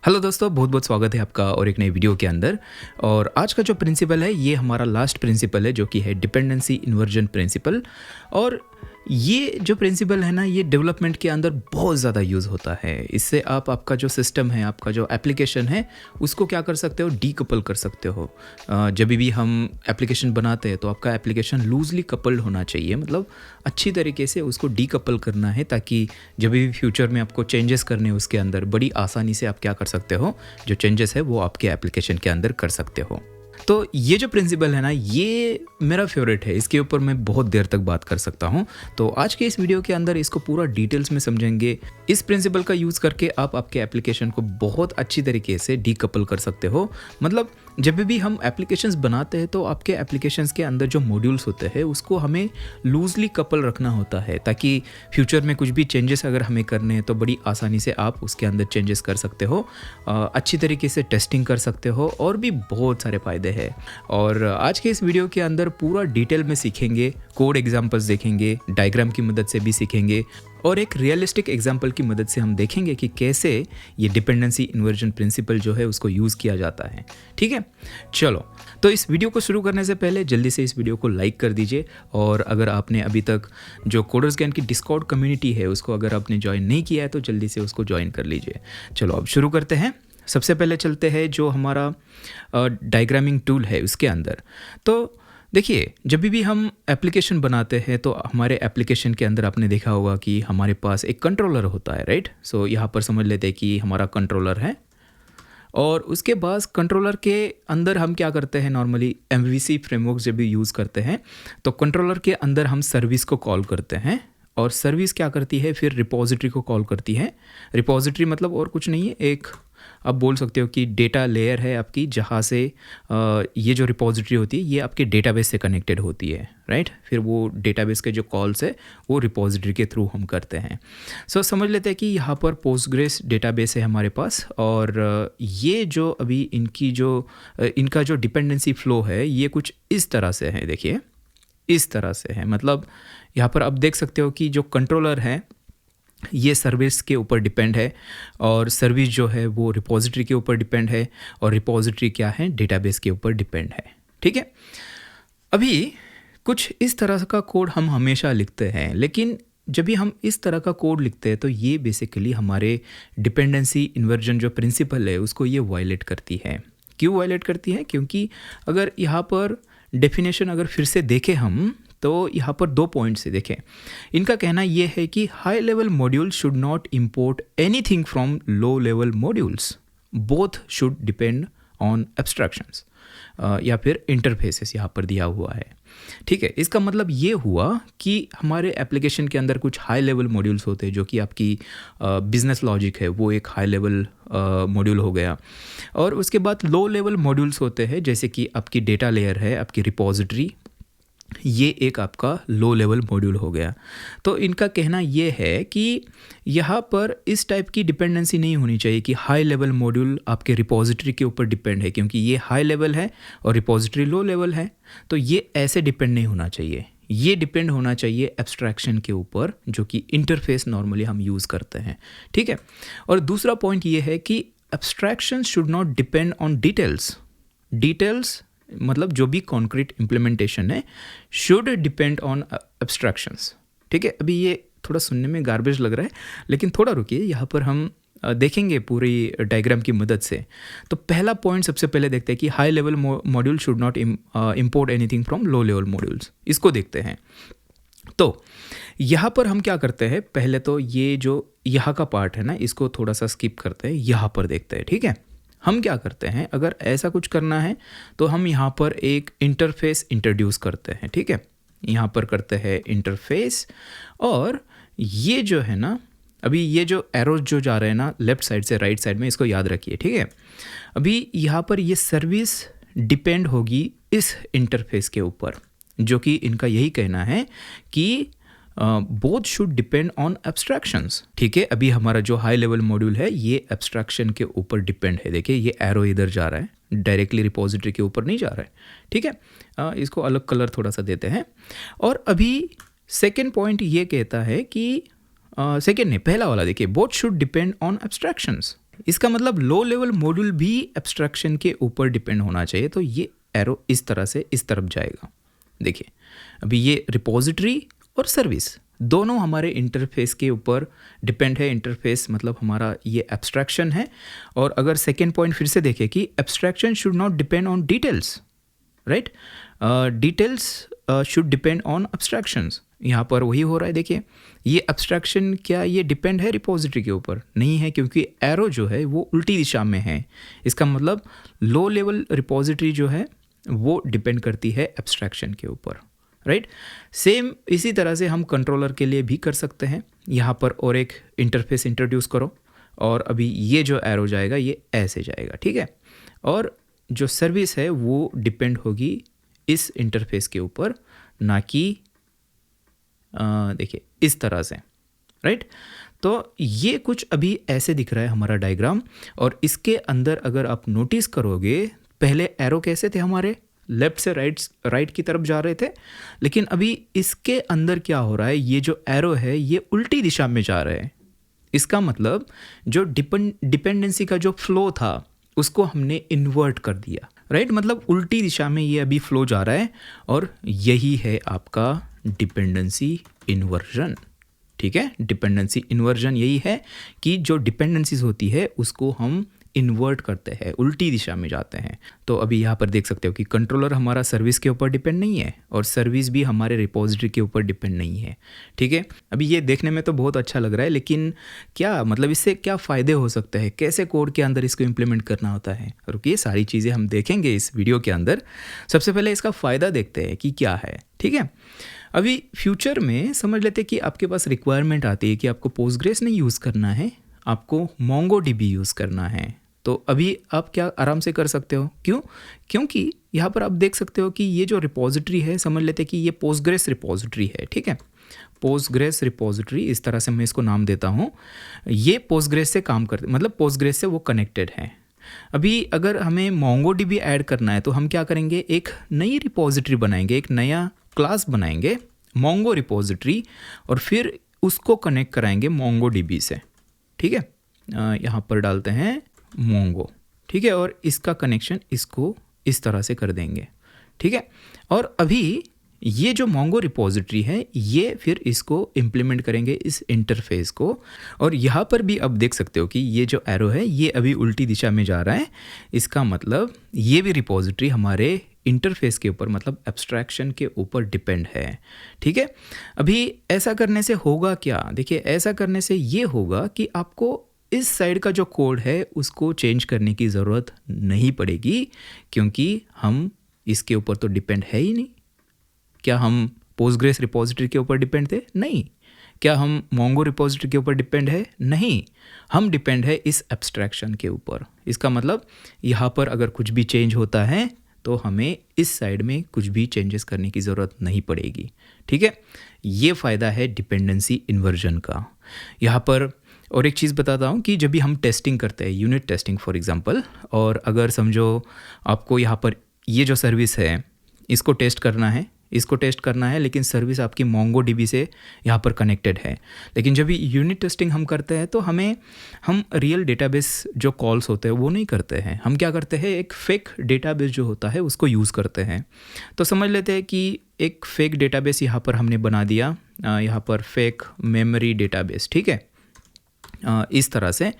Hello दोस्तों, बहुत बहुत स्वागत है आपका और एक नई वीडियो के अंदर। और आज का जो प्रिंसिपल है ये हमारा लास्ट प्रिंसिपल है, जो कि है डिपेंडेंसी इन्वर्जन प्रिंसिपल। और ये जो प्रिंसिपल है ना, ये डेवलपमेंट के अंदर बहुत ज़्यादा यूज़ होता है। इससे आप आपका जो सिस्टम है, आपका जो एप्लीकेशन है, उसको क्या कर सकते हो, डीकपल कर सकते हो। जब भी हम एप्लीकेशन बनाते हैं तो आपका एप्लीकेशन लूजली कपल्ड होना चाहिए, मतलब अच्छी तरीके से उसको डीकपल करना है, ताकि जब भी फ्यूचर में आपको चेंजेस करने हैं उसके अंदर बड़ी आसानी से आप क्या कर सकते हो, जो चेंजेस है वो आपके एप्लीकेशन के अंदर कर सकते हो। तो ये जो प्रिंसिपल है ना, ये मेरा फेवरेट है, इसके ऊपर मैं बहुत देर तक बात कर सकता हूँ। तो आज के इस वीडियो के अंदर इसको पूरा डिटेल्स में समझेंगे। इस प्रिंसिपल का यूज़ करके आप आपके एप्लीकेशन को बहुत अच्छी तरीके से डीकपल कर सकते हो। मतलब जब भी हम एप्लीकेशंस बनाते हैं तो आपके एप्लीकेशंस के अंदर जो मॉड्यूल्स होते हैं उसको हमें लूजली कपल रखना होता है, ताकि फ्यूचर में कुछ भी चेंजेस अगर हमें करने हैं तो बड़ी आसानी से आप उसके अंदर चेंजेस कर सकते हो, अच्छी तरीके से टेस्टिंग कर सकते हो, और भी बहुत सारे फ़ायदे हैं। और आज के इस वीडियो के अंदर पूरा डिटेल में सीखेंगे, कोड एग्जाम्पल्स देखेंगे, डायग्राम की मदद से भी सीखेंगे, और एक रियलिस्टिक एग्जाम्पल की मदद से हम देखेंगे कि कैसे ये डिपेंडेंसी इन्वर्जन प्रिंसिपल जो है उसको यूज़ किया जाता है। ठीक है, चलो। तो इस वीडियो को शुरू करने से पहले जल्दी से इस वीडियो को लाइक कर दीजिए, और अगर आपने अभी तक जो कोडर्स ज्ञान की डिस्कॉर्ड कम्युनिटी है उसको अगर आपने ज्वाइन नहीं किया है तो जल्दी से उसको ज्वाइन कर लीजिए। चलो अब शुरू करते हैं। सबसे पहले चलते हैं जो हमारा डायग्रामिंग टूल है उसके अंदर। तो देखिए, जब भी हम एप्लीकेशन बनाते हैं तो हमारे एप्लीकेशन के अंदर आपने देखा होगा कि हमारे पास एक कंट्रोलर होता है, राइट। सो यहाँ पर समझ लेते हैं कि हमारा कंट्रोलर है, और उसके बाद कंट्रोलर के अंदर हम क्या करते हैं, नॉर्मली MVC फ्रेमवर्क जब भी यूज़ करते हैं तो कंट्रोलर के अंदर हम सर्विस को कॉल करते हैं, और सर्विस क्या करती है, फिर रिपोजिटरी को कॉल करती है। रिपोजिटरी मतलब और कुछ नहीं है, एक आप बोल सकते हो कि डेटा लेयर है आपकी, जहाँ से ये जो रिपोजिटरी होती है ये आपके डेटाबेस से कनेक्टेड होती है, राइट। फिर वो डेटाबेस के जो कॉल्स है वो रिपोजिटरी के थ्रू हम करते हैं। सो समझ लेते हैं कि यहाँ पर पोस्टग्रेस डेटाबेस है हमारे पास, और ये जो अभी इनका जो डिपेंडेंसी फ्लो है ये कुछ इस तरह से है। देखिए, इस तरह से है, मतलब यहाँ पर आप देख सकते हो कि जो कंट्रोलर है ये सर्विस के ऊपर डिपेंड है, और सर्विस जो है वो रिपोजिटरी के ऊपर डिपेंड है, और रिपोजिटरी क्या है, डेटाबेस के ऊपर डिपेंड है। ठीक है, अभी कुछ इस तरह का कोड हम हमेशा लिखते हैं, लेकिन जब भी हम इस तरह का कोड लिखते हैं तो ये बेसिकली हमारे डिपेंडेंसी इन्वर्जन जो प्रिंसिपल है उसको ये वायलेट करती है। क्यों वायलेट करती है? क्योंकि अगर यहाँ पर डेफिनेशन अगर फिर से देखें हम, तो यहाँ पर 2 पॉइंट्स से देखें। इनका कहना यह है कि high level module should not import anything from low level modules, both should depend on abstractions, या फिर इंटरफेसेस यहाँ पर दिया हुआ है। ठीक है, इसका मतलब ये हुआ कि हमारे एप्लीकेशन के अंदर कुछ हाई लेवल मॉड्यूल्स होते हैं, जो कि आपकी बिजनेस लॉजिक है वो एक हाई लेवल मॉड्यूल हो गया, और उसके बाद लो लेवल मॉड्यूल्स होते हैं जैसे कि आपकी डेटा लेयर है, आपकी रिपोजिटरी, ये एक आपका लो लेवल मॉड्यूल हो गया। तो इनका कहना ये है कि यहाँ पर इस टाइप की डिपेंडेंसी नहीं होनी चाहिए कि हाई लेवल मॉड्यूल आपके रिपोजिटरी के ऊपर डिपेंड है, क्योंकि ये हाई लेवल है और रिपोजिटरी लो लेवल है, तो ये ऐसे डिपेंड नहीं होना चाहिए। ये डिपेंड होना चाहिए एब्स्ट्रैक्शन के ऊपर, जो कि इंटरफेस नॉर्मली हम यूज़ करते हैं। ठीक है, और दूसरा पॉइंट ये है कि abstraction should not depend on details मतलब जो भी कॉन्क्रीट इम्प्लीमेंटेशन है शुड डिपेंड ऑन एब्स्ट्रैक्शंस। ठीक है, अभी ये थोड़ा सुनने में गार्बेज लग रहा है, लेकिन थोड़ा रुकिए, यहाँ पर हम देखेंगे पूरी डायग्राम की मदद से। तो पहला पॉइंट सबसे पहले देखते हैं कि high level module should not import anything from low level modules, इसको देखते हैं। तो यहाँ पर हम क्या करते हैं, पहले तो ये जो यहाँ का पार्ट है ना, इसको थोड़ा सा स्किप करते हैं, यहाँ पर देखते हैं। ठीक है, हम क्या करते हैं, अगर ऐसा कुछ करना है तो हम यहाँ पर एक इंटरफेस इंट्रोड्यूस करते हैं। ठीक है, यहाँ पर करते हैं इंटरफेस, और ये जो है ना, अभी ये जो एरोज जो जा रहे हैं ना लेफ्ट साइड से राइट साइड में, इसको याद रखिए। ठीक है, अभी यहाँ पर ये सर्विस डिपेंड होगी इस इंटरफेस के ऊपर, जो कि इनका यही कहना है कि both should depend on abstractions. ठीक है, अभी हमारा जो हाई लेवल मॉड्यूल है ये एब्स्ट्रैक्शन के ऊपर डिपेंड है। देखिए, ये एरो इधर जा रहा है, डायरेक्टली रिपोजिटरी के ऊपर नहीं जा रहा है। ठीक है, इसको अलग कलर थोड़ा सा देते हैं। और अभी सेकेंड पॉइंट ये कहता है कि सेकेंड नहीं, पहला वाला देखिए, both should depend on abstractions. इसका मतलब लो लेवल मॉड्यूल भी एब्स्ट्रैक्शन के ऊपर डिपेंड होना चाहिए। तो ये एरो इस तरह से इस तरफ जाएगा। देखिए अभी ये रिपोजिटरी और सर्विस दोनों हमारे इंटरफेस के ऊपर डिपेंड है। इंटरफेस मतलब हमारा ये एब्स्ट्रैक्शन है। और अगर सेकेंड पॉइंट फिर से देखें कि abstraction should not depend on details, right. Details should depend on abstractions. यहाँ पर वही हो रहा है। देखिए ये एब्स्ट्रैक्शन क्या ये डिपेंड है रिपोजिटरी के ऊपर? नहीं है, क्योंकि एरो जो है वो उल्टी दिशा में है। इसका मतलब लो लेवल रिपोजिटरी जो है वो डिपेंड करती है एब्स्ट्रैक्शन के ऊपर, राइट। सेम इसी तरह से हम कंट्रोलर के लिए भी कर सकते हैं। यहाँ पर और एक इंटरफेस इंट्रोड्यूस करो और अभी ये जो एरो जाएगा ये ऐसे जाएगा, ठीक है। और जो सर्विस है वो डिपेंड होगी इस इंटरफेस के ऊपर, ना कि देखिए इस तरह से, राइट। तो ये कुछ अभी ऐसे दिख रहा है हमारा डायग्राम। और इसके अंदर अगर आप नोटिस करोगे पहले एरो कैसे थे हमारे, लेफ्ट से राइट की तरफ जा रहे थे, लेकिन अभी इसके अंदर क्या हो रहा है, ये जो एरो है ये उल्टी दिशा में जा रहा है। इसका मतलब जो डिपेंडेंसी का जो फ्लो था उसको हमने इन्वर्ट कर दिया, राइट। मतलब उल्टी दिशा में ये अभी फ्लो जा रहा है और यही है आपका डिपेंडेंसी इन्वर्जन, ठीक है। डिपेंडेंसी इन्वर्जन यही है कि जो डिपेंडेंसीज होती है उसको हम इन्वर्ट करते हैं, उल्टी दिशा में जाते हैं। तो अभी यहाँ पर देख सकते हो कि कंट्रोलर हमारा सर्विस के ऊपर डिपेंड नहीं है और सर्विस भी हमारे रिपोजिटरी के ऊपर डिपेंड नहीं है, ठीक है। अभी ये देखने में तो बहुत अच्छा लग रहा है, लेकिन क्या मतलब इससे क्या फ़ायदे हो सकते हैं, कैसे कोड के अंदर इसको इम्प्लीमेंट करना होता है, रुकिए सारी चीज़ें हम देखेंगे इस वीडियो के अंदर। सबसे पहले इसका फ़ायदा देखते हैं कि क्या है, ठीक है। अभी फ्यूचर में समझ लेते हैं कि आपके पास रिक्वायरमेंट आती है कि आपको पोस्टग्रेस नहीं यूज़ करना है, आपको मोंगोडीबी यूज़ करना है। तो अभी आप क्या आराम से कर सकते हो, क्यों? क्योंकि यहाँ पर आप देख सकते हो कि ये जो रिपोजिटरी है, समझ लेते हैं कि ये पोस्टग्रेस रिपोजिटरी है, ठीक है। पोस्टग्रेस रिपोजिटरी, इस तरह से मैं इसको नाम देता हूँ। ये पोस्टग्रेस से काम करते, मतलब पोस्टग्रेस से वो कनेक्टेड है। अभी अगर हमें मोंगोडीबी ऐड करना है तो हम क्या करेंगे, एक नई रिपोजिटरी बनाएंगे, एक नया क्लास बनाएंगे मोंगो रिपोजिटरी, और फिर उसको कनेक्ट कराएंगे मोंगोडीबी से, ठीक है। यहाँ पर डालते हैं मोंगो, ठीक है, और इसका कनेक्शन इसको इस तरह से कर देंगे, ठीक है। और अभी ये जो मोंगो रिपोजिटरी है ये फिर इसको इम्प्लीमेंट करेंगे इस इंटरफेस को। और यहाँ पर भी आप देख सकते हो कि ये जो एरो है ये अभी उल्टी दिशा में जा रहा है। इसका मतलब ये भी रिपोजिटरी हमारे इंटरफेस के ऊपर, मतलब एब्स्ट्रैक्शन के ऊपर डिपेंड है, ठीक है। अभी ऐसा करने से होगा क्या, देखिए ऐसा करने से ये होगा कि आपको इस साइड का जो कोड है उसको चेंज करने की ज़रूरत नहीं पड़ेगी, क्योंकि हम इसके ऊपर तो डिपेंड है ही नहीं। क्या हम पोस्टग्रेस रिपोजिटरी के ऊपर डिपेंड थे? नहीं। क्या हम मोंगो रिपोजिटरी के ऊपर डिपेंड है? नहीं। हम डिपेंड है इस एब्स्ट्रैक्शन के ऊपर। इसका मतलब यहाँ पर अगर कुछ भी चेंज होता है तो हमें इस साइड में कुछ भी चेंजेस करने की ज़रूरत नहीं पड़ेगी, ठीक है। ये फ़ायदा है डिपेंडेंसी इन्वर्जन का। यहाँ पर और एक चीज़ बताता हूँ कि जब भी हम टेस्टिंग करते हैं, यूनिट टेस्टिंग फॉर एग्जांपल, और अगर समझो आपको यहाँ पर ये जो सर्विस है इसको टेस्ट करना है, लेकिन सर्विस आपकी मोंगोडीबी से यहाँ पर कनेक्टेड है। लेकिन जब भी यूनिट टेस्टिंग हम करते हैं तो हम रियल डेटाबेस जो कॉल्स होते हैं वो नहीं करते हैं। हम क्या करते हैं, एक फेक डेटाबेस जो होता है उसको यूज़ करते हैं। तो समझ लेते हैं कि एक फेक डेटाबेस यहाँ पर हमने बना दिया, यहाँ पर फेक मेमोरी डेटाबेस, ठीक है। इस तरह से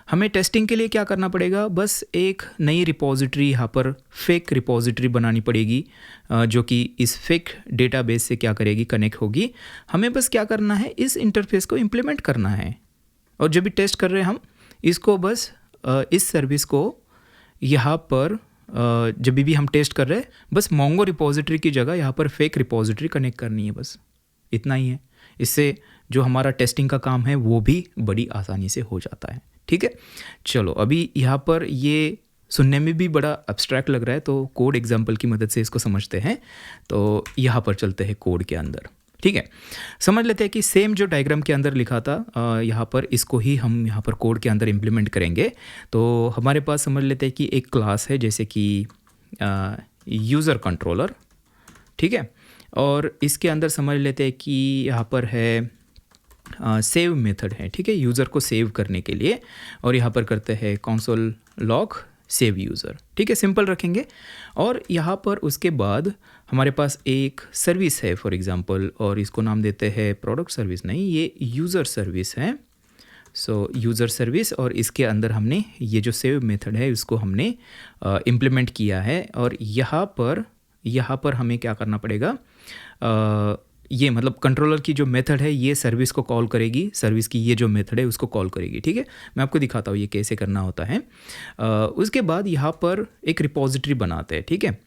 हमें टेस्टिंग के लिए क्या करना पड़ेगा, बस एक नई रिपोजिटरी यहाँ पर फेक रिपोजिटरी बनानी पड़ेगी, जो कि इस फेक डेटाबेस से क्या करेगी, कनेक्ट होगी। हमें बस क्या करना है, इस इंटरफेस को इम्प्लीमेंट करना है। और जब भी टेस्ट कर रहे हैं हम इसको, बस इस सर्विस को यहाँ पर जब भी हम टेस्ट कर रहे हैं बस मोंगो रिपोजिटरी की जगह यहाँ पर फेक रिपोजिटरी कनेक्ट करनी है, बस इतना ही है। इससे जो हमारा टेस्टिंग का काम है वो भी बड़ी आसानी से हो जाता है, ठीक है। चलो अभी यहाँ पर ये सुनने में भी बड़ा एब्स्ट्रैक्ट लग रहा है, तो कोड एग्जांपल की मदद से इसको समझते हैं। तो यहाँ पर चलते हैं कोड के अंदर, ठीक है। समझ लेते हैं कि सेम जो डायग्राम के अंदर लिखा था यहाँ पर, इसको ही हम यहाँ पर कोड के अंदर इम्प्लीमेंट करेंगे। तो हमारे पास समझ लेते हैं कि एक क्लास है जैसे कि यूज़र कंट्रोलर, ठीक है। और इसके अंदर समझ लेते हैं कि यहाँ पर है सेव मेथड है, ठीक है, यूज़र को सेव करने के लिए। और यहाँ पर करते हैं कंसोल लॉग सेव यूज़र, ठीक है, सिंपल रखेंगे। और यहाँ पर उसके बाद हमारे पास एक सर्विस है फॉर एग्जांपल, और इसको नाम देते हैं प्रोडक्ट सर्विस, नहीं ये यूज़र सर्विस है। सो यूज़र सर्विस, और इसके अंदर हमने ये जो सेव मेथड है उसको हमने इम्प्लीमेंट किया है। और यहाँ पर हमें क्या करना पड़ेगा, ये मतलब कंट्रोलर की जो मेथड है ये सर्विस को कॉल करेगी, सर्विस की ये जो मेथड है उसको कॉल करेगी, ठीक है। मैं आपको दिखाता हूँ ये कैसे करना होता है। उसके बाद यहाँ पर एक रिपोजिटरी बनाते हैं, ठीक है,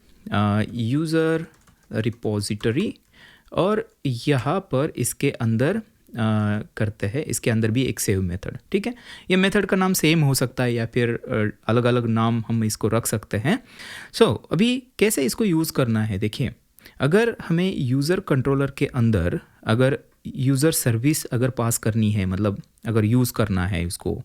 यूज़र रिपोजिटरी। और यहाँ पर इसके अंदर करते हैं, इसके अंदर भी एक सेव मेथड, ठीक है। ये मेथड का नाम सेम हो सकता है या फिर अलग अलग नाम हम इसको रख सकते हैं। सो अभी कैसे इसको यूज़ करना है, देखिए, अगर हमें यूज़र कंट्रोलर के अंदर अगर यूज़र सर्विस अगर पास करनी है, मतलब अगर यूज़ करना है इसको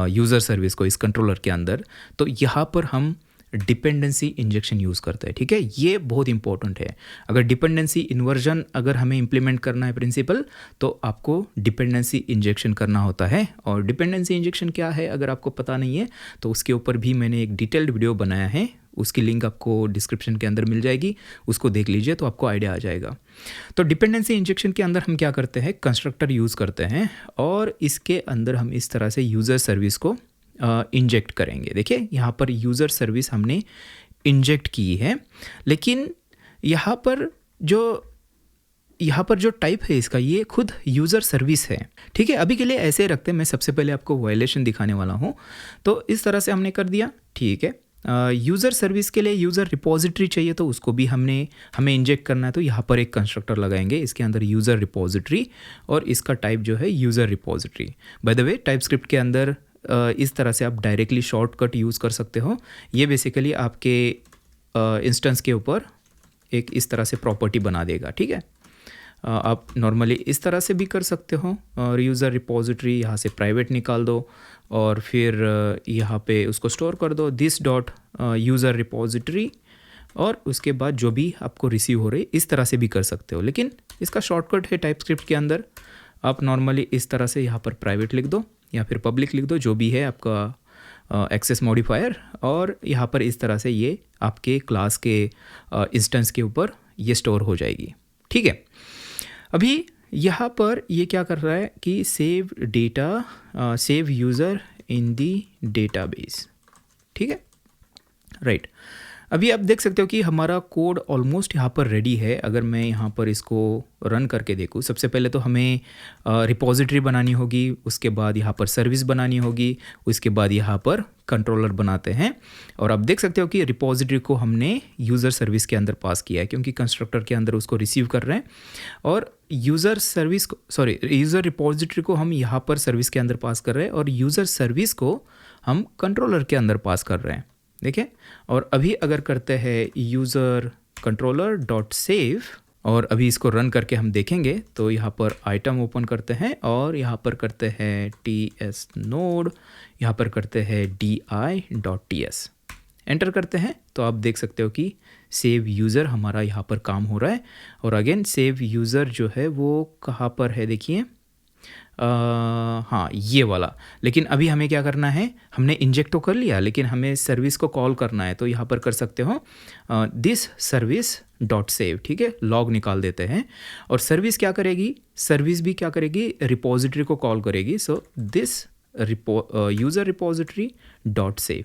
यूज़र सर्विस को इस कंट्रोलर के अंदर, तो यहाँ पर हम डिपेंडेंसी इंजेक्शन यूज़ करते हैं, ठीक है। ये बहुत इंपॉर्टेंट है। अगर डिपेंडेंसी इन्वर्जन अगर हमें इम्प्लीमेंट करना है प्रिंसिपल, तो आपको डिपेंडेंसी इंजेक्शन करना होता है। और डिपेंडेंसी इंजेक्शन क्या है अगर आपको पता नहीं है तो उसके ऊपर भी मैंने एक डिटेल्ड वीडियो बनाया है, उसकी लिंक आपको डिस्क्रिप्शन के अंदर मिल जाएगी, उसको देख लीजिए तो आपको आइडिया आ जाएगा। तो डिपेंडेंसी इंजेक्शन के अंदर हम क्या करते हैं, कंस्ट्रक्टर यूज़ करते हैं, और इसके अंदर हम इस तरह से यूज़र सर्विस को इंजेक्ट करेंगे। देखिए यहाँ पर यूज़र सर्विस हमने इंजेक्ट की है, लेकिन यहाँ पर जो टाइप है इसका ये खुद यूज़र सर्विस है, ठीक है। अभी के लिए ऐसे रखते हैं, मैं सबसे पहले आपको वायलेशन दिखाने वाला हूँ। तो इस तरह से हमने कर दिया, ठीक है। यूज़र सर्विस के लिए यूज़र रिपोजिटरी चाहिए तो उसको भी हमें इंजेक्ट करना है, तो यहाँ पर एक कंस्ट्रक्टर लगाएंगे, इसके अंदर यूज़र रिपोजिटरी, और इसका टाइप जो है user repository. By the way type script के अंदर इस तरह से आप डायरेक्टली शॉर्टकट यूज़ कर सकते हो। ये बेसिकली आपके इंस्टेंस के ऊपर एक इस तरह से प्रॉपर्टी बना देगा, ठीक है। आप नॉर्मली इस तरह से भी कर सकते हो, और यूज़र रिपोजिटरी यहाँ से प्राइवेट निकाल दो और फिर यहाँ पे उसको स्टोर कर दो दिस डॉट यूज़र रिपोजिटरी, और उसके बाद जो भी आपको रिसीव हो रही इस तरह से भी कर सकते हो। लेकिन इसका शॉर्टकट है टाइप स्क्रिप्ट के अंदर, आप नॉर्मली इस तरह से यहाँ पर प्राइवेट लिख दो या फिर पब्लिक लिख दो, जो भी है आपका एक्सेस मॉडिफायर, और यहाँ पर इस तरह से ये आपके क्लास के इंस्टेंस के ऊपर ये स्टोर हो जाएगी, ठीक है। अभी यहाँ पर ये क्या कर रहा है कि सेव डेटा, सेव यूज़र इन दी डेटाबेस, ठीक है, राइट। अभी आप देख सकते हो कि हमारा कोड ऑलमोस्ट यहाँ पर रेडी है। अगर मैं यहाँ पर इसको रन करके देखूँ, सबसे पहले तो हमें रिपोजिटरी बनानी होगी, उसके बाद यहाँ पर सर्विस बनानी होगी, उसके बाद यहाँ पर कंट्रोलर बनाते हैं। और आप देख सकते हो कि रिपोजिटरी को हमने यूज़र सर्विस के अंदर पास किया है, क्योंकि कंस्ट्रक्टर के अंदर उसको रिसीव कर रहे हैं, और यूज़र रिपोजिटरी को हम यहाँ पर सर्विस के अंदर पास कर रहे हैं, और यूज़र सर्विस को हम कंट्रोलर के अंदर पास कर रहे हैं, देखिए। और अभी अगर करते हैं यूज़र कंट्रोलर डॉट सेव, और अभी इसको रन करके हम देखेंगे, तो यहाँ पर आइटम ओपन करते हैं और यहाँ पर करते हैं ts node, यहाँ पर करते हैं di.ts, एंटर करते हैं, तो आप देख सकते हो कि सेव यूज़र हमारा यहाँ पर काम हो रहा है। और अगेन सेव यूज़र जो है वो कहाँ पर है, देखिए, हाँ ये वाला। लेकिन अभी हमें क्या करना है, हमने इंजेक्ट तो कर लिया, लेकिन हमें सर्विस को कॉल करना है, तो यहाँ पर कर सकते हो दिस सर्विस डॉट सेव, ठीक है, लॉग निकाल देते हैं। और सर्विस क्या करेगी, सर्विस भी क्या करेगी, रिपोजिटरी को कॉल करेगी। So this user repository dot save,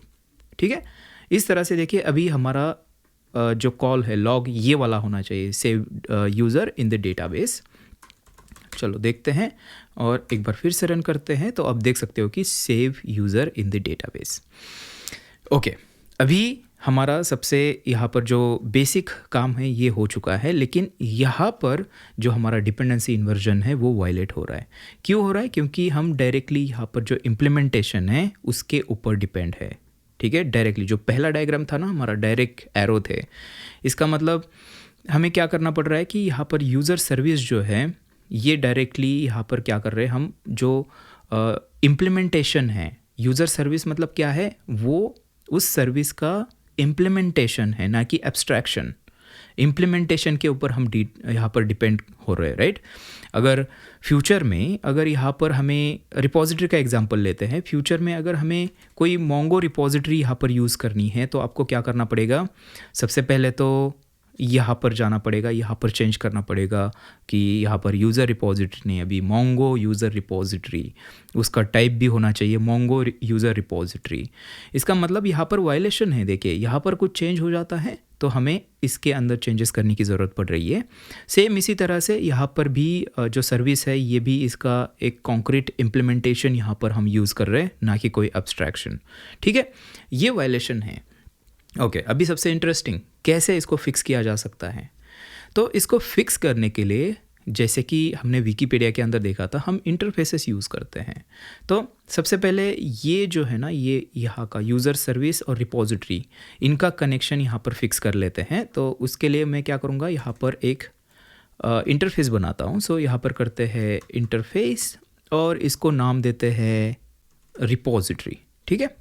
ठीक है। इस तरह से देखिए अभी हमारा जो कॉल है लॉग ये वाला होना चाहिए, save user in the database. चलो देखते हैं और एक बार फिर से रन करते हैं, तो आप देख सकते हो कि save user in the database. Okay, अभी हमारा सबसे यहाँ पर जो बेसिक काम है ये हो चुका है, लेकिन यहाँ पर जो हमारा डिपेंडेंसी इन्वर्जन है वो वायलेट हो रहा है। क्यों हो रहा है, क्योंकि हम डायरेक्टली यहाँ पर जो इम्प्लीमेंटेशन है उसके ऊपर डिपेंड है, ठीक है। डायरेक्टली जो पहला डायग्राम था ना हमारा, डायरेक्ट एरो थे, इसका मतलब हमें क्या करना पड़ रहा है कि यहाँ पर यूज़र सर्विस जो है ये डायरेक्टली यहाँ पर क्या कर रहे हैं हम, जो इम्प्लीमेंटेशन है, यूज़र सर्विस मतलब क्या है, वो उस सर्विस का इम्प्लीमेंटेशन है, ना कि एब्स्ट्रैक्शन। इम्प्लीमेंटेशन के ऊपर हम यहाँ पर डिपेंड हो रहे हैं, राइट। अगर फ्यूचर में अगर यहाँ पर हमें रिपॉजिटरी का एग्जांपल लेते हैं, फ्यूचर में अगर हमें कोई मोंगो रिपॉजिटरी यहाँ पर यूज़ करनी है तो आपको क्या करना पड़ेगा, सबसे पहले तो यहाँ पर जाना पड़ेगा, यहाँ पर चेंज करना पड़ेगा कि यहाँ पर यूज़र रिपॉजिटरी नहीं, अभी मोंगो यूज़र रिपॉजिटरी, उसका टाइप भी होना चाहिए मोंगो यूज़र रिपॉजिटरी। इसका मतलब यहाँ पर वायलेशन है, देखिए यहाँ पर कुछ चेंज हो जाता है तो हमें इसके अंदर चेंजेस करने की ज़रूरत पड़ रही है। सेम इसी तरह से यहाँ पर भी जो सर्विस है ये भी इसका एक कॉन्क्रीट इम्प्लीमेंटेशन यहाँ पर हम यूज़ कर रहे हैं, ना कि कोई एब्स्ट्रैक्शन, ठीक है। ये वायलेशन है। ओके, अभी सबसे इंटरेस्टिंग कैसे इसको फिक्स किया जा सकता है। तो इसको फिक्स करने के लिए जैसे कि हमने विकीपीडिया के अंदर देखा था, हम इंटरफेसेस यूज़ करते हैं। तो सबसे पहले ये जो है ना, ये यहाँ का यूज़र सर्विस और रिपॉजिटरी, इनका कनेक्शन यहाँ पर फिक्स कर लेते हैं। तो उसके लिए मैं क्या करूँगा, यहाँ पर एक इंटरफेस बनाता हूँ। सो यहाँ पर करते हैं इंटरफेस और इसको नाम देते हैं रिपॉजिटरी, ठीक है।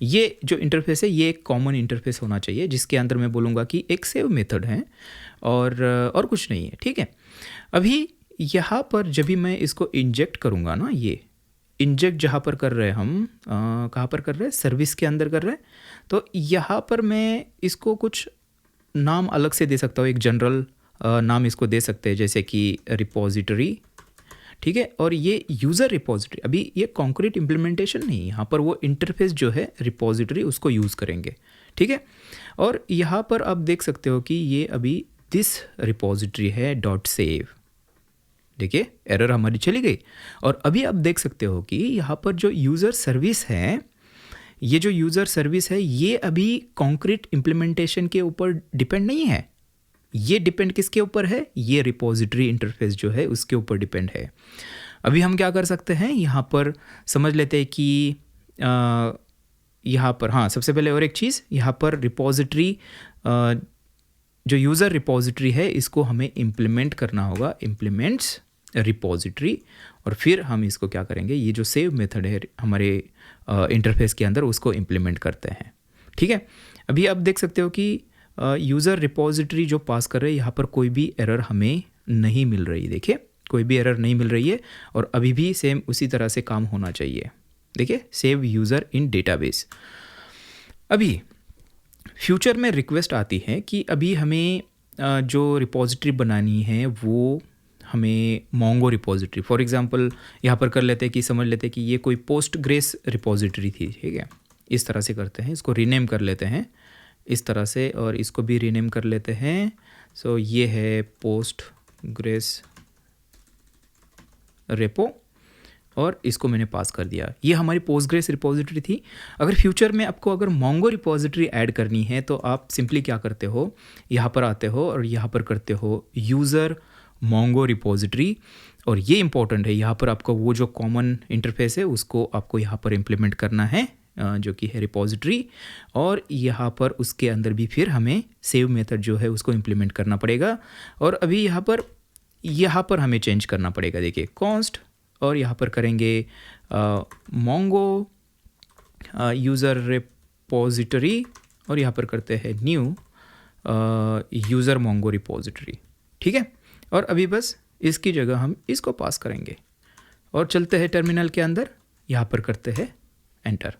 ये जो इंटरफेस है ये एक कॉमन इंटरफेस होना चाहिए जिसके अंदर मैं बोलूँगा कि एक सेव मेथड है और कुछ नहीं है, ठीक है। अभी यहाँ पर जब भी मैं इसको इंजेक्ट करूँगा ना, ये इंजेक्ट जहाँ पर कर रहे हैं हम, कहाँ पर कर रहे हैं, सर्विस के अंदर कर रहे हैं। तो यहाँ पर मैं इसको कुछ नाम अलग से दे सकता हूँ, एक जनरल नाम इसको दे सकते हैं जैसे कि रिपॉजिटरी, ठीक है। और ये यूज़र रिपॉजिटरी, अभी ये कॉन्क्रीट इम्प्लीमेंटेशन नहीं, यहाँ पर वो इंटरफेस जो है रिपॉजिटरी उसको यूज़ करेंगे, ठीक है। और यहाँ पर आप देख सकते हो कि ये अभी दिस रिपॉजिटरी है डॉट सेव, देखिए एरर हमारी चली गई। और अभी आप देख सकते हो कि यहाँ पर जो यूज़र सर्विस है, ये जो यूज़र सर्विस है ये अभी कॉन्क्रीट इम्प्लीमेंटेशन के ऊपर डिपेंड नहीं है। ये डिपेंड किसके ऊपर है, ये रिपॉजिटरी इंटरफेस जो है उसके ऊपर डिपेंड है। अभी हम क्या कर सकते हैं, यहाँ पर समझ लेते हैं कि यहाँ पर, हाँ सबसे पहले और एक चीज़, यहाँ पर रिपॉजिटरी जो यूज़र रिपॉजिटरी है इसको हमें इम्प्लीमेंट करना होगा, इम्प्लीमेंट्स रिपॉजिटरी। और फिर हम इसको क्या करेंगे, ये जो सेव मेथड है हमारे इंटरफेस के अंदर उसको इम्प्लीमेंट करते हैं, ठीक है। अभी आप देख सकते हो कि यूज़र रिपॉजिटरी जो पास कर रहे हैं यहाँ पर कोई भी एरर हमें नहीं मिल रही, देखिए कोई भी एरर नहीं मिल रही है। और अभी भी सेम उसी तरह से काम होना चाहिए, देखिए सेव यूज़र इन डेटाबेस। अभी फ्यूचर में रिक्वेस्ट आती है कि अभी हमें जो रिपॉजिटरी बनानी है वो हमें मोंगो रिपॉजिटरी, फॉर एग्जांपल यहाँ पर कर लेते हैं कि समझ लेते हैं कि ये कोई पोस्टग्रेस रिपॉजिटरी थी, ठीक है। इस तरह से करते हैं, इसको रीनेम कर लेते हैं इस तरह से, और इसको भी रीनेम कर लेते हैं। सो ये है पोस्टग्रेस रेपो और इसको मैंने पास कर दिया। ये हमारी पोस्टग्रेस रिपॉजिटरी थी। अगर फ्यूचर में आपको अगर मोंगो रिपॉजिटरी ऐड करनी है तो आप सिंपली क्या करते हो, यहाँ पर आते हो और यहाँ पर करते हो यूज़र मोंगो रिपॉजिटरी। और ये इंपॉर्टेंट है, यहाँ पर आपको वो जो कॉमन इंटरफेस है उसको आपको यहाँ पर इम्प्लीमेंट करना है जो कि है रिपॉजिटरी। और यहाँ पर उसके अंदर भी फिर हमें सेव मेथड जो है उसको इम्प्लीमेंट करना पड़ेगा। और अभी यहाँ पर हमें चेंज करना पड़ेगा, देखिए कॉन्स्ट, और यहाँ पर करेंगे मोंगो यूज़र रिपॉजिटरी और यहाँ पर करते हैं न्यू यूज़र मोंगो रिपॉजिटरी, ठीक है। और अभी बस इसकी जगह हम इसको पास करेंगे और चलते हैं टर्मिनल के अंदर, यहाँ पर करते हैं एंटर।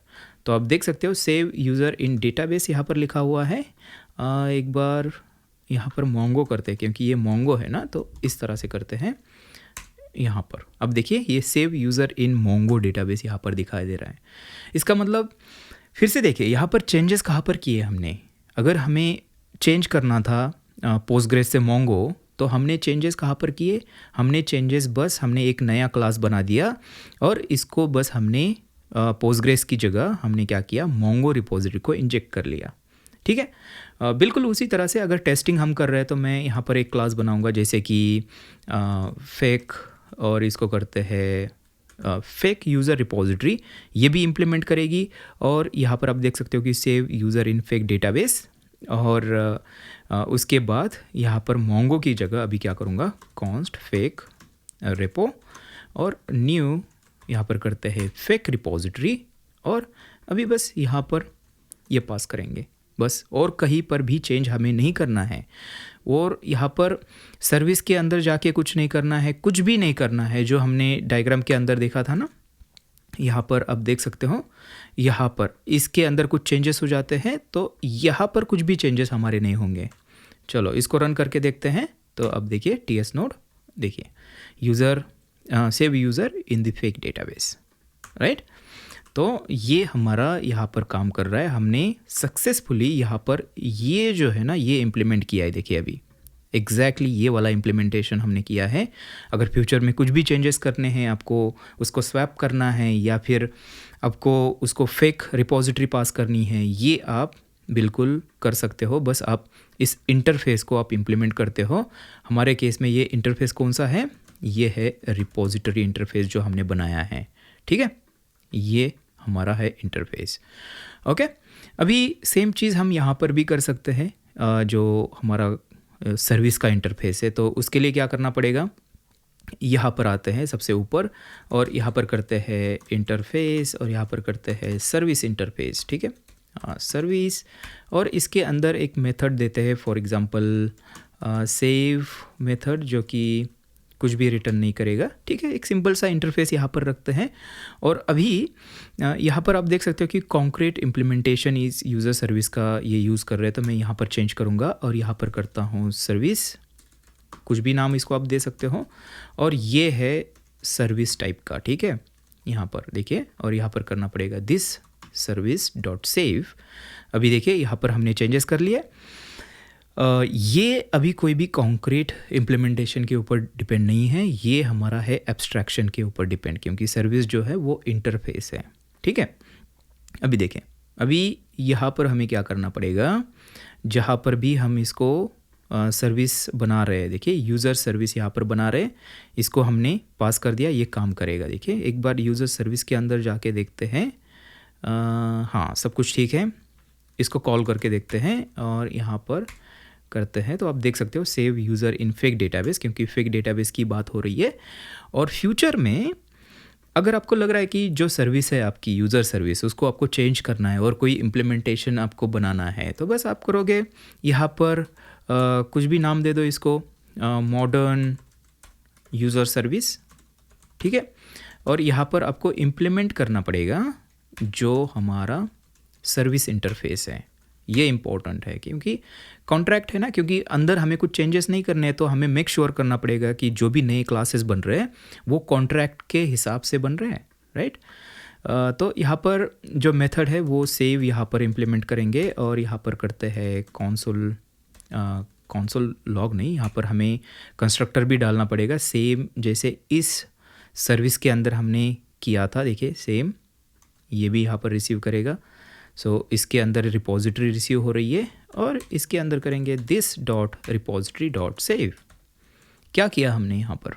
तो आप देख सकते हो सेव यूज़र इन डेटाबेस यहाँ पर लिखा हुआ है। एक बार यहाँ पर मोंगो करते हैं क्योंकि ये मोंगो है ना, तो इस तरह से करते हैं यहाँ पर। अब देखिए ये सेव यूज़र इन मोंगो डेटाबेस यहाँ पर दिखाई दे रहा है। इसका मतलब फिर से देखिए यहाँ पर चेंजेस कहाँ पर किए हमने। अगर हमें चेंज करना था पोस्टग्रेस से मोंगो तो हमने चेंजेस कहाँ पर किए, हमने चेंजेस बस हमने एक नया क्लास बना दिया और इसको बस हमने पोस्टग्रेस की जगह हमने क्या किया, मोंगो रिपॉजिटरी को इंजेक्ट कर लिया, ठीक है। बिल्कुल उसी तरह से अगर टेस्टिंग हम कर रहे हैं तो मैं यहाँ पर एक क्लास बनाऊँगा जैसे कि फेक, और इसको करते हैं फेक यूज़र रिपॉजिटरी, ये भी इम्प्लीमेंट करेगी। और यहाँ पर आप देख सकते हो कि सेव यूज़र इन फेक डेटाबेस, और उसके बाद यहाँ पर मोंगो की जगह अभी क्या करूँगा, कॉन्स्ट फेक रेपो, और न्यू यहाँ पर करते हैं फेक रिपॉजिटरी। और अभी बस यहाँ पर ये पास करेंगे, बस, और कहीं पर भी चेंज हमें नहीं करना है। और यहाँ पर सर्विस के अंदर जाके कुछ नहीं करना है, कुछ भी नहीं करना है। जो हमने डायग्राम के अंदर देखा था ना, यहाँ पर आप देख सकते हो, यहाँ पर इसके अंदर कुछ चेंजेस हो जाते हैं, तो यहाँ पर कुछ भी चेंजेस हमारे नहीं होंगे। चलो इसको रन करके देखते हैं। तो अब देखिए टीएस नोड, देखिए user save user in the fake database, right. तो ये हमारा यहाँ पर काम कर रहा है। हमने सक्सेसफुली यहाँ पर ये जो है ना, ये इम्प्लीमेंट किया है। देखिए अभी एग्जैक्टली ये वाला इम्प्लीमेंटेशन हमने किया है। अगर फ्यूचर में कुछ भी चेंजेस करने हैं, आपको उसको स्वैप करना है या फिर आपको उसको फेक रिपॉजिटरी पास करनी है, ये आप बिल्कुल कर सकते हो। बस आप इस इंटरफेस को आप इम्प्लीमेंट करते हो। हमारे केस में ये इंटरफेस कौन सा है? ये है रिपॉजिटरी इंटरफेस जो हमने बनाया है, ठीक है। ये हमारा है इंटरफेस, ओके। अभी सेम चीज़ हम यहाँ पर भी कर सकते हैं। जो हमारा सर्विस का इंटरफेस है, तो उसके लिए क्या करना पड़ेगा? यहाँ पर आते हैं सबसे ऊपर और यहाँ पर करते हैं इंटरफेस और यहाँ पर करते हैं सर्विस इंटरफेस, ठीक है। सर्विस, और इसके अंदर एक मेथड देते हैं, फॉर एग्जांपल सेव मेथड, जो कि कुछ भी रिटर्न नहीं करेगा, ठीक है। एक सिंपल सा इंटरफेस यहाँ पर रखते हैं। और अभी यहाँ पर आप देख सकते हो कि कॉन्क्रीट इम्प्लीमेंटेशन इस यूज़र सर्विस का ये यूज़ कर रहे हैं। तो मैं यहाँ पर चेंज करूँगा और यहाँ पर करता हूँ सर्विस, कुछ भी नाम इसको आप दे सकते हो। और ये है सर्विस टाइप का, ठीक है। यहाँ पर देखिए, और यहाँ पर करना पड़ेगा दिस सर्विस डॉट सेव। अभी देखिए यहाँ पर हमने चेंजेस कर लिए। ये अभी कोई भी कॉन्क्रीट इम्प्लीमेंटेशन के ऊपर डिपेंड नहीं है, ये हमारा है एब्स्ट्रैक्शन के ऊपर डिपेंड, क्योंकि सर्विस जो है वो इंटरफेस है, ठीक है। अभी देखें, अभी यहाँ पर हमें क्या करना पड़ेगा? जहाँ पर भी हम इसको सर्विस बना रहे हैं, देखिए यूज़र सर्विस यहाँ पर बना रहे हैं, इसको हमने पास कर दिया, ये काम करेगा। देखिए एक बार यूज़र सर्विस के अंदर जाके देखते हैं। हाँ, सब कुछ ठीक है। इसको कॉल करके देखते हैं और यहाँ पर करते हैं, तो आप देख सकते हो सेव यूज़र इन फेक डेटाबेस, क्योंकि फेक डेटाबेस की बात हो रही है। और फ्यूचर में अगर आपको लग रहा है कि जो सर्विस है आपकी यूज़र सर्विस, उसको आपको चेंज करना है और कोई इम्प्लीमेंटेशन आपको बनाना है, तो बस आप करोगे यहाँ पर कुछ भी नाम दे दो इसको, मॉडर्न यूज़र सर्विस, ठीक है। और यहाँ पर आपको इम्प्लीमेंट करना पड़ेगा जो हमारा सर्विस इंटरफेस है। ये इम्पोर्टेंट है क्योंकि कॉन्ट्रैक्ट है ना, क्योंकि अंदर हमें कुछ चेंजेस नहीं करने हैं, तो हमें मेक श्योर करना पड़ेगा कि जो भी नए क्लासेस बन रहे हैं वो कॉन्ट्रैक्ट के हिसाब से बन रहे हैं, राइट। तो यहाँ पर जो मेथड है वो सेव यहाँ पर इम्प्लीमेंट करेंगे और यहाँ पर करते हैं कॉन्सोल लॉग नहीं, यहाँ पर हमें कंस्ट्रक्टर भी डालना पड़ेगा, सेम जैसे इस सर्विस के अंदर हमने किया था। देखिए सेम ये भी यहाँ पर रिसीव करेगा। सो इसके अंदर रिपॉजिटरी रिसीव हो रही है और इसके अंदर करेंगे this dot repository dot save. क्या किया हमने यहाँ पर?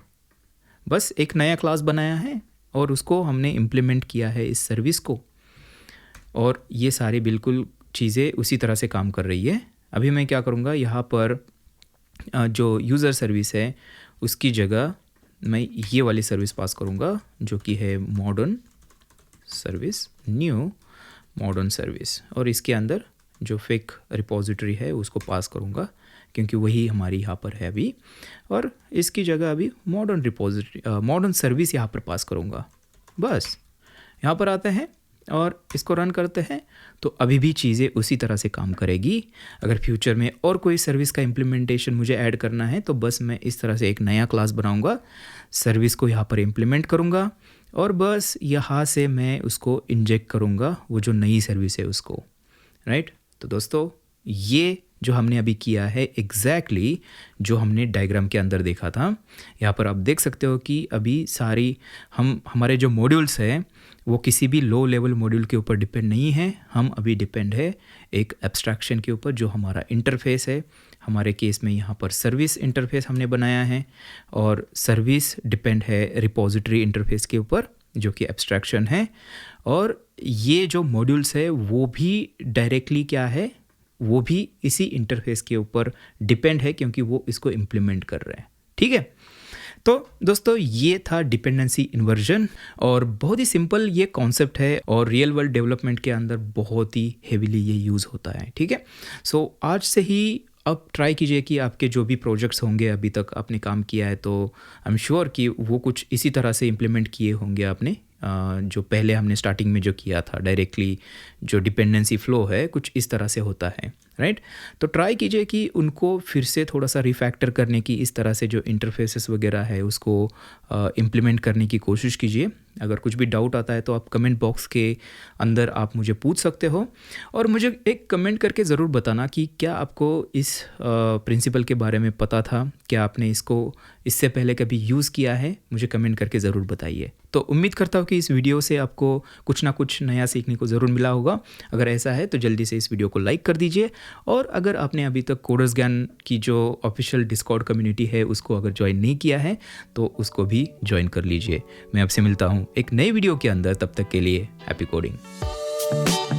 बस एक नया क्लास बनाया है और उसको हमने इम्प्लीमेंट किया है इस सर्विस को, और ये सारी बिल्कुल चीज़ें उसी तरह से काम कर रही है। अभी मैं क्या करूँगा, यहाँ पर जो यूज़र सर्विस है उसकी जगह मैं ये वाली सर्विस पास करूँगा, जो कि है modern service, new modern service, और इसके अंदर जो फेक रिपॉजिटरी है उसको पास करूँगा, क्योंकि वही हमारी यहाँ पर है अभी। और इसकी जगह अभी मॉडर्न रिपॉजिटरी मॉडर्न सर्विस यहाँ पर पास करूँगा। बस यहाँ पर आते हैं और इसको रन करते हैं, तो अभी भी चीज़ें उसी तरह से काम करेगी। अगर फ्यूचर में और कोई सर्विस का इम्प्लीमेंटेशन मुझे ऐड करना है, तो बस मैं इस तरह से एक नया क्लास बनाऊँगा, सर्विस को यहाँ पर इम्प्लीमेंट करूँगा और बस यहाँ से मैं उसको इंजेक्ट करूँगा वो जो नई सर्विस है उसको, राइट। तो दोस्तों ये जो हमने अभी किया है एग्जैक्टली जो हमने डायग्राम के अंदर देखा था। यहाँ पर आप देख सकते हो कि अभी सारी हमारे जो मॉड्यूल्स हैं वो किसी भी लो लेवल मॉड्यूल के ऊपर डिपेंड नहीं है, हम अभी डिपेंड है एक एब्स्ट्रैक्शन के ऊपर जो हमारा इंटरफेस है। हमारे केस में यहाँ पर सर्विस इंटरफेस हमने बनाया है और सर्विस डिपेंड है रिपॉजिटरी इंटरफेस के ऊपर जो कि एब्स्ट्रैक्शन है। और ये जो मॉड्यूल्स है वो भी डायरेक्टली क्या है, वो भी इसी इंटरफेस के ऊपर डिपेंड है, क्योंकि वो इसको इम्प्लीमेंट कर रहे हैं, ठीक है। तो दोस्तों ये था डिपेंडेंसी इन्वर्जन और बहुत ही सिंपल ये कॉन्सेप्ट है और रियल वर्ल्ड डेवलपमेंट के अंदर बहुत ही हेविली ये यूज़ होता है, ठीक है। सो आज से ही अब ट्राई कीजिए कि आपके जो भी प्रोजेक्ट्स होंगे अभी तक आपने काम किया है तो आई एम श्योर कि वो कुछ इसी तरह से इम्प्लीमेंट किए होंगे आपने, जो पहले हमने स्टार्टिंग में जो किया था डायरेक्टली जो डिपेंडेंसी फ़्लो है कुछ इस तरह से होता है, राइट। तो ट्राई कीजिए कि उनको फिर से थोड़ा सा रिफैक्टर करने की, इस तरह से जो इंटरफेसेस वगैरह है उसको इम्प्लीमेंट करने की कोशिश कीजिए। अगर कुछ भी डाउट आता है तो आप कमेंट बॉक्स के अंदर आप मुझे पूछ सकते हो और मुझे एक कमेंट करके ज़रूर बताना कि क्या आपको इस प्रिंसिपल के बारे में पता था, क्या आपने इसको इससे पहले कभी यूज़ किया है, मुझे कमेंट करके ज़रूर बताइए। तो उम्मीद करता हूँ कि इस वीडियो से आपको कुछ ना कुछ नया सीखने को ज़रूर मिला होगा। अगर ऐसा है तो जल्दी से इस वीडियो को लाइक कर दीजिए और अगर आपने अभी तक कोडर्स ज्ञान की जो ऑफिशियल डिस्कॉर्ड कम्युनिटी है उसको अगर ज्वाइन नहीं किया है तो उसको भी ज्वाइन कर लीजिए। मैं आपसे मिलता हूँ एक नई वीडियो के अंदर, तब तक के लिए हैप्पी कोडिंग।